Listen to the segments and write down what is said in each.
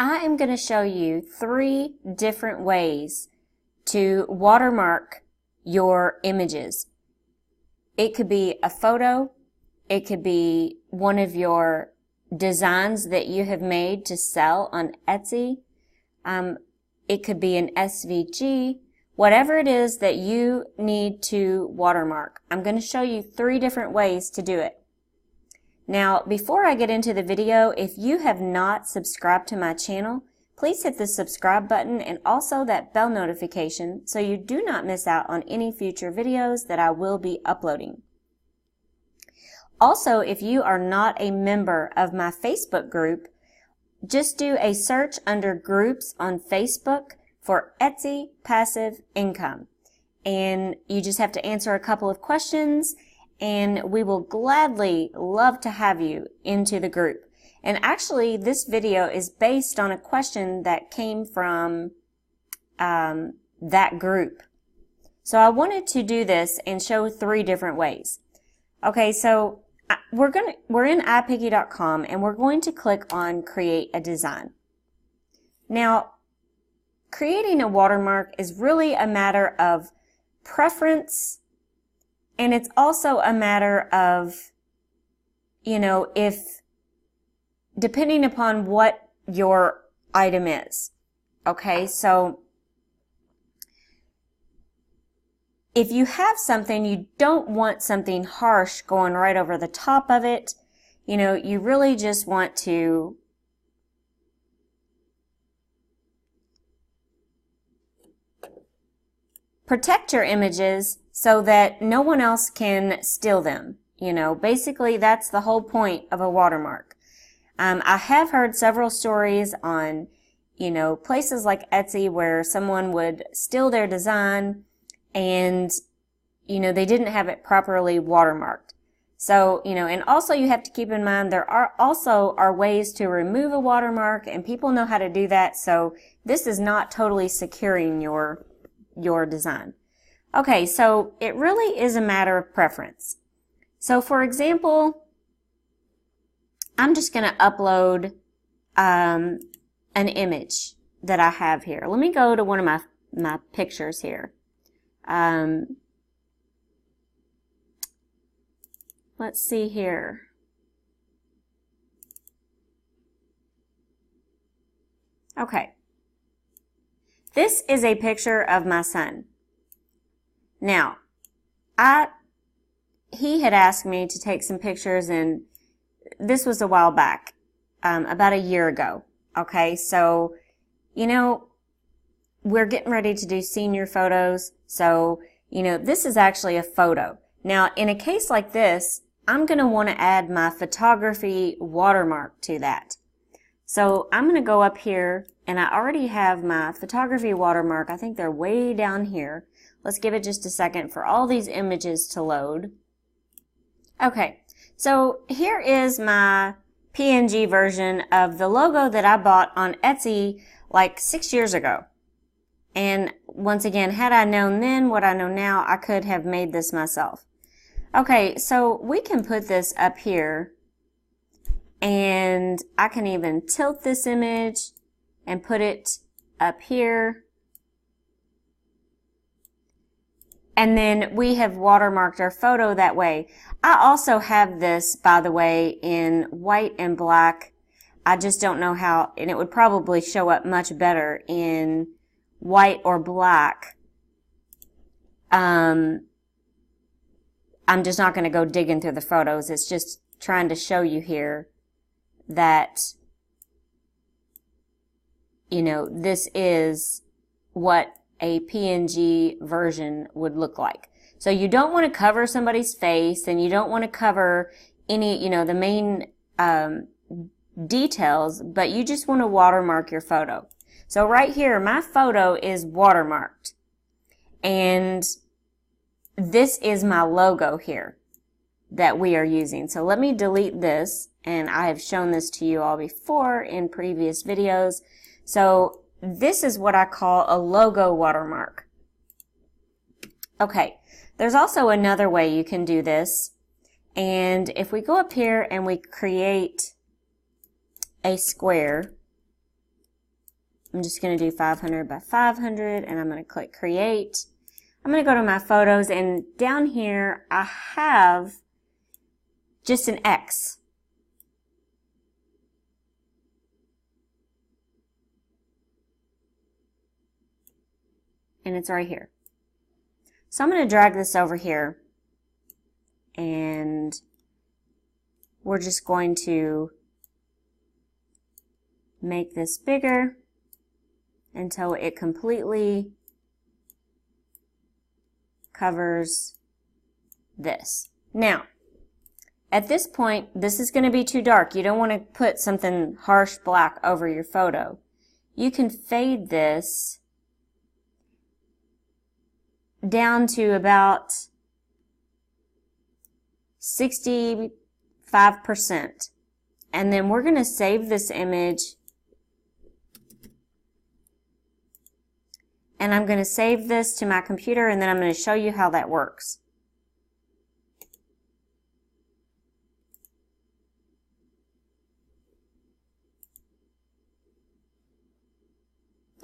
I am going to show you 3 different ways to watermark your images. It could be a photo, it could be one of your designs that you have made to sell on Etsy, it could be an SVG, whatever it is that you need to watermark. I'm going to show you 3 different ways to do it. Now, before I get into the video, if you have not subscribed to my channel, please hit the subscribe button and also that bell notification so you do not miss out on any future videos that I will be uploading. Also, if you are not a member of my Facebook group, just do a search under groups on Facebook for Etsy Passive Income. And you just have to answer a couple of questions and we will gladly love to have you into the group. And actually, this video is based on a question that came from that group. So I wanted to do this and show 3 different ways. Okay, so we're in iPicky.com and we're going to click on Create a Design. Now, creating a watermark is really a matter of preference, and it's also a matter of, if depending upon what your item is. Okay, so if you have something, you don't want something harsh going right over the top of it. You really just want to protect your images so that no one else can steal them. Basically that's the whole point of a watermark. I have heard several stories on, places like Etsy where someone would steal their design and, they didn't have it properly watermarked. So, and also you have to keep in mind there are also ways to remove a watermark, and people know how to do that, so this is not totally securing your design. Okay, so it really is a matter of preference. So for example, I'm just going to upload an image that I have here. Let me go to one of my pictures here. Let's see here. Okay. This is a picture of my son. Now, he had asked me to take some pictures, and this was a while back, about a year ago. Okay, so, we're getting ready to do senior photos, so, this is actually a photo. Now, in a case like this, I'm going to want to add my photography watermark to that. So I'm going to go up here, and I already have my photography watermark. I think they're way down here. Let's give it just a second for all these images to load. Okay, so here is my PNG version of the logo that I bought on Etsy like 6 years ago. And once again, had I known then what I know now, I could have made this myself. Okay, so we can put this up here, and I can even tilt this image and put it up here. And then we have watermarked our photo that way. I also have this, by the way, in white and black. I just don't know how, and it would probably show up much better in white or black. I'm just not going to go digging through the photos. It's just trying to show you here that, this is what a PNG version would look like. So you don't want to cover somebody's face, and you don't want to cover any, the main details, but you just want to watermark your photo. So right here, my photo is watermarked, and this is my logo here that we are using. So let me delete this, and I have shown this to you all before in previous videos. So this is what I call a logo watermark. Okay, there's also another way you can do this, and if we go up here and we create a square, I'm just going to do 500 by 500 and I'm going to click create. I'm going to go to my photos and down here I have just an X. And it's right here. So I'm going to drag this over here and we're just going to make this bigger until it completely covers this. Now, at this point, this is going to be too dark. You don't want to put something harsh black over your photo. You can fade this down to about 65%. And then we're going to save this image. And I'm going to save this to my computer and then I'm going to show you how that works.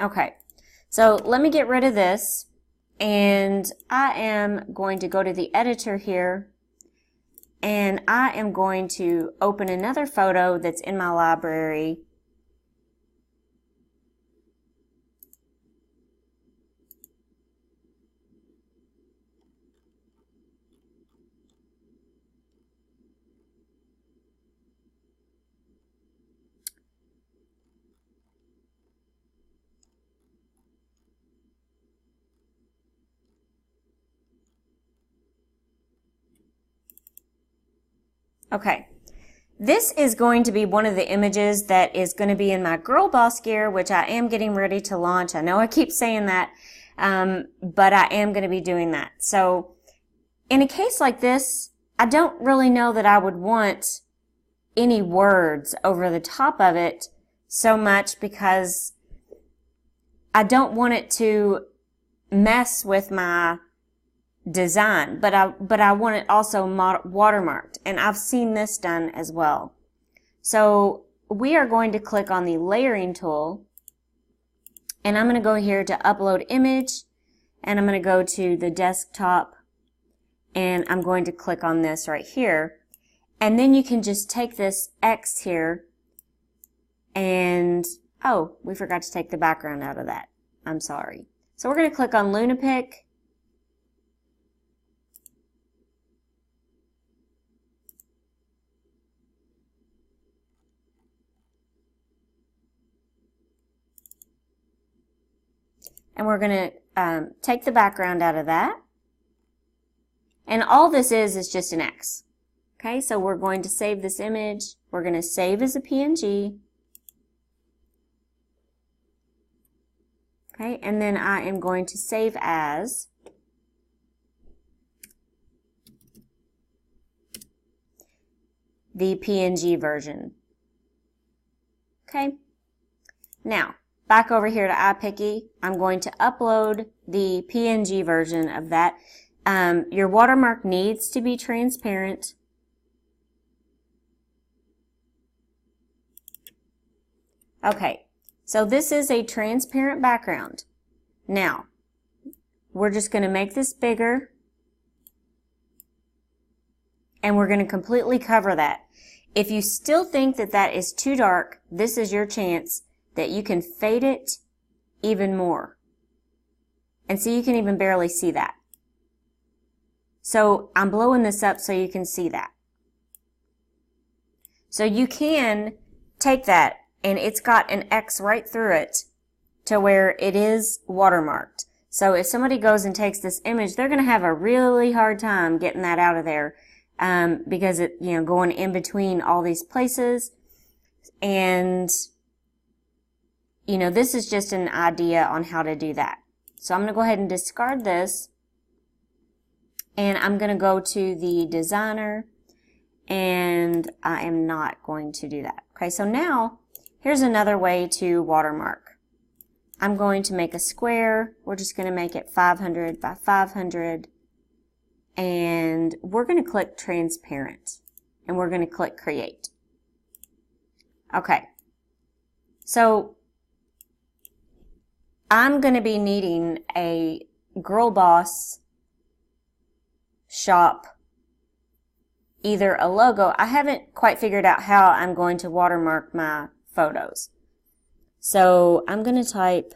Okay, so let me get rid of this and I am going to go to the editor here and I am going to open another photo that's in my library. Okay, this is going to be one of the images that is going to be in my Girl Boss gear, which I am getting ready to launch. I know I keep saying that, but I am going to be doing that. So in a case like this, I don't really know that I would want any words over the top of it so much because I don't want it to mess with my design, but I want it also watermarked, and I've seen this done as well. So we are going to click on the layering tool, and I'm going to go here to upload image, and I'm going to go to the desktop, and I'm going to click on this right here, and then you can just take this X here, and oh, we forgot to take the background out of that. I'm sorry. So we're going to click on Lunapic. And we're going to take the background out of that. And all this is just an X. Okay, so we're going to save this image. We're going to save as a PNG. Okay, and then I am going to save as the PNG version. Okay, now back over here to iPicky, I'm going to upload the PNG version of that. Your watermark needs to be transparent. Okay, so this is a transparent background. Now, we're just going to make this bigger, and we're going to completely cover that. If you still think that that is too dark, this is your chance that you can fade it even more. And so you can even barely see that. So I'm blowing this up so you can see that. So you can take that and it's got an X right through it to where it is watermarked. So if somebody goes and takes this image, they're going to have a really hard time getting that out of there because it, going in between all these places. And this is just an idea on how to do that. So I'm going to go ahead and discard this. And I'm going to go to the designer. And I am not going to do that. Okay, so now here's another way to watermark. I'm going to make a square. We're just going to make it 500 by 500. And we're going to click transparent. And we're going to click create. Okay. So I'm going to be needing a Girl Boss shop, either a logo. I haven't quite figured out how I'm going to watermark my photos. So I'm going to type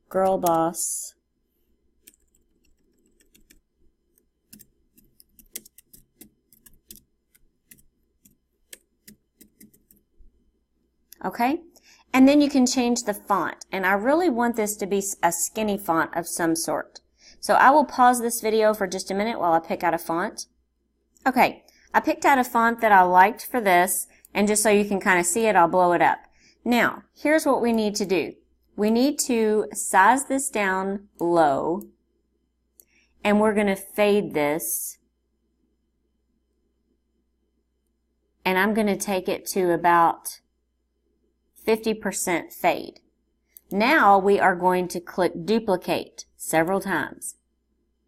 Girl Boss okay, and then you can change the font, and I really want this to be a skinny font of some sort. So I will pause this video for just a minute while I pick out a font. Okay, I picked out a font that I liked for this, and just so you can kind of see it, I'll blow it up. Now, here's what we need to do. We need to size this down low, and we're going to fade this, and I'm going to take it to about 50% fade. Now we are going to click duplicate several times.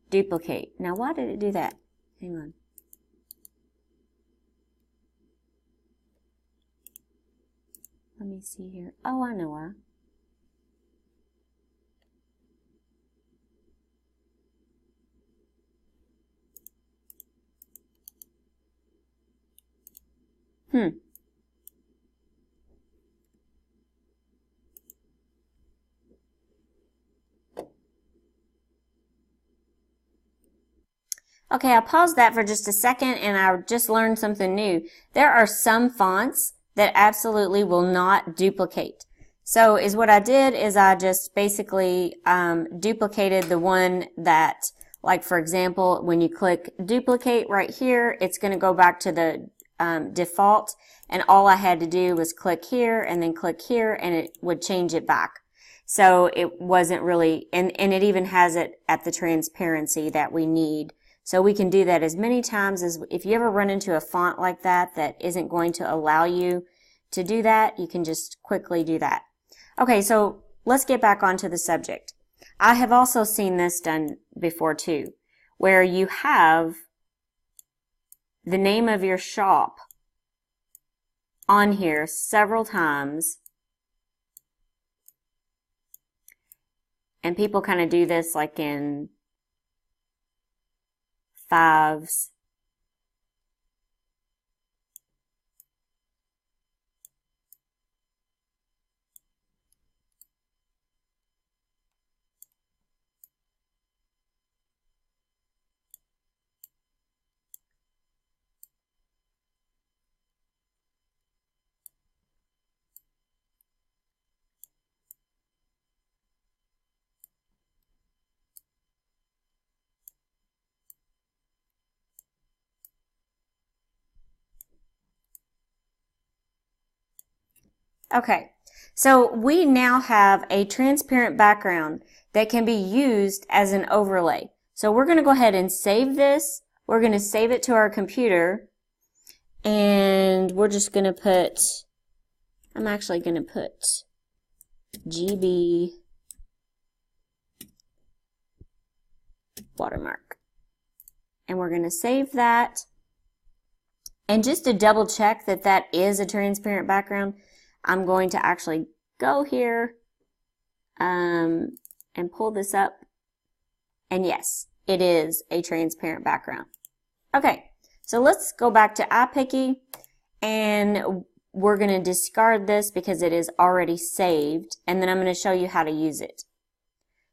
Duplicate. Now why did it do that? Hang on. Let me see here. Oh, I know why. Okay, I paused that for just a second and I just learned something new. There are some fonts that absolutely will not duplicate. So what I did is I just basically duplicated the one that, like for example, when you click duplicate right here, it's going to go back to the default, and all I had to do was click here and then click here and it would change it back. So it wasn't really, and it even has it at the transparency that we need. So we can do that as many times as, if you ever run into a font like that that isn't going to allow you to do that, you can just quickly do that. Okay, so let's get back onto the subject. I have also seen this done before too, where you have the name of your shop on here several times, and people kind of do this like in fives. Okay, so we now have a transparent background that can be used as an overlay. So we're going to go ahead and save this. We're going to save it to our computer, and we're just going to put, I'm actually going to put GB Watermark. And we're going to save that. And just to double check that that is a transparent background, I'm going to actually go here and pull this up. And yes, it is a transparent background. Okay, so let's go back to iPicky, and we're going to discard this because it is already saved, and then I'm going to show you how to use it.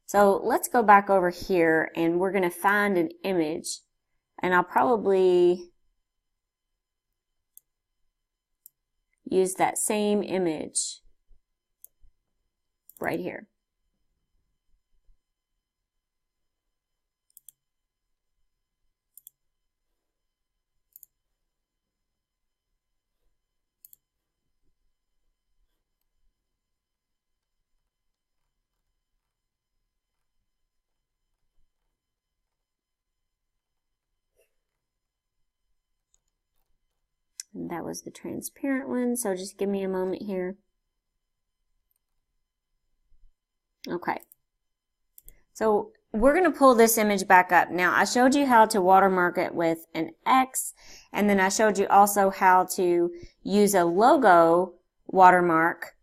So let's go back over here, and we're going to find an image, and I'll probably use that same image right here. And that was the transparent one, so just give me a moment here. Okay. So we're going to pull this image back up. Now, I showed you how to watermark it with an X, and then I showed you also how to use a logo watermark.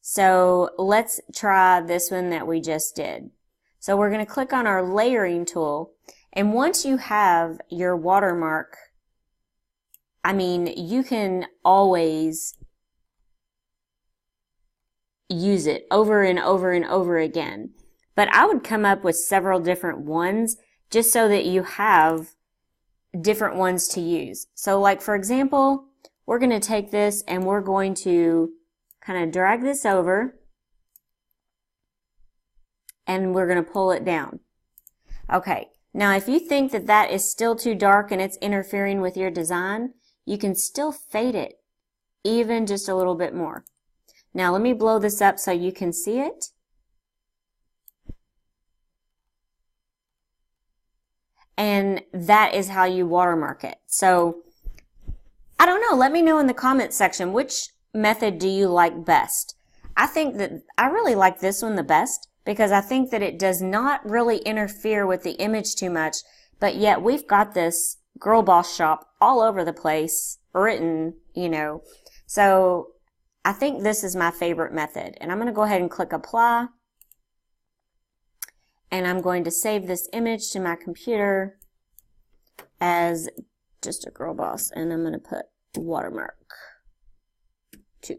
So let's try this one that we just did. So we're going to click on our layering tool, and once you have your watermark, I mean, you can always use it over and over and over again. But I would come up with several different ones just so that you have different ones to use. So like, for example, we're going to take this and we're going to kind of drag this over and we're going to pull it down. Okay, now if you think that that is still too dark and it's interfering with your design, you can still fade it even just a little bit more. Now let me blow this up so you can see it. And that is how you watermark it. So I don't know, let me know in the comments section, which method do you like best? I think that I really like this one the best because I think that it does not really interfere with the image too much, but yet we've got this Girl Boss Shop all over the place written, you know. So I think this is my favorite method, and I'm going to go ahead and click apply, and I'm going to save this image to my computer as just a Girl Boss, and I'm going to put Watermark 2.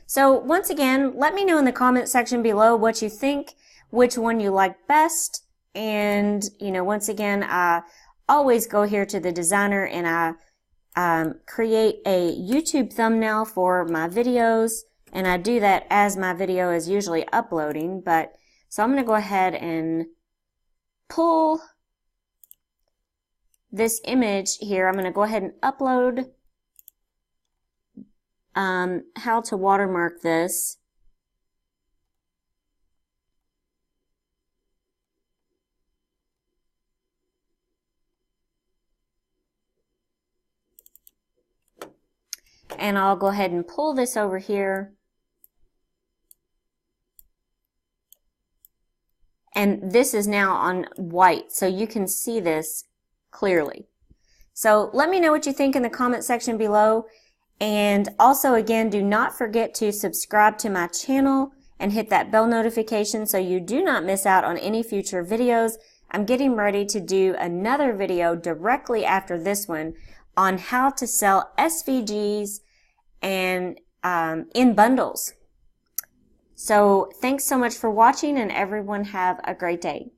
So once again, let me know in the comment section below what you think, which one you like best. And, you know, once again, I always go here to the designer and I create a YouTube thumbnail for my videos. And I do that as my video is usually uploading. But so I'm going to go ahead and pull this image here. I'm going to go ahead and upload how to watermark this. And I'll go ahead and pull this over here. And this is now on white, so you can see this clearly. So let me know what you think in the comment section below. And also, again, do not forget to subscribe to my channel and hit that bell notification so you do not miss out on any future videos. I'm getting ready to do another video directly after this one on how to sell SVGs and in bundles. So thanks so much for watching, and everyone have a great day.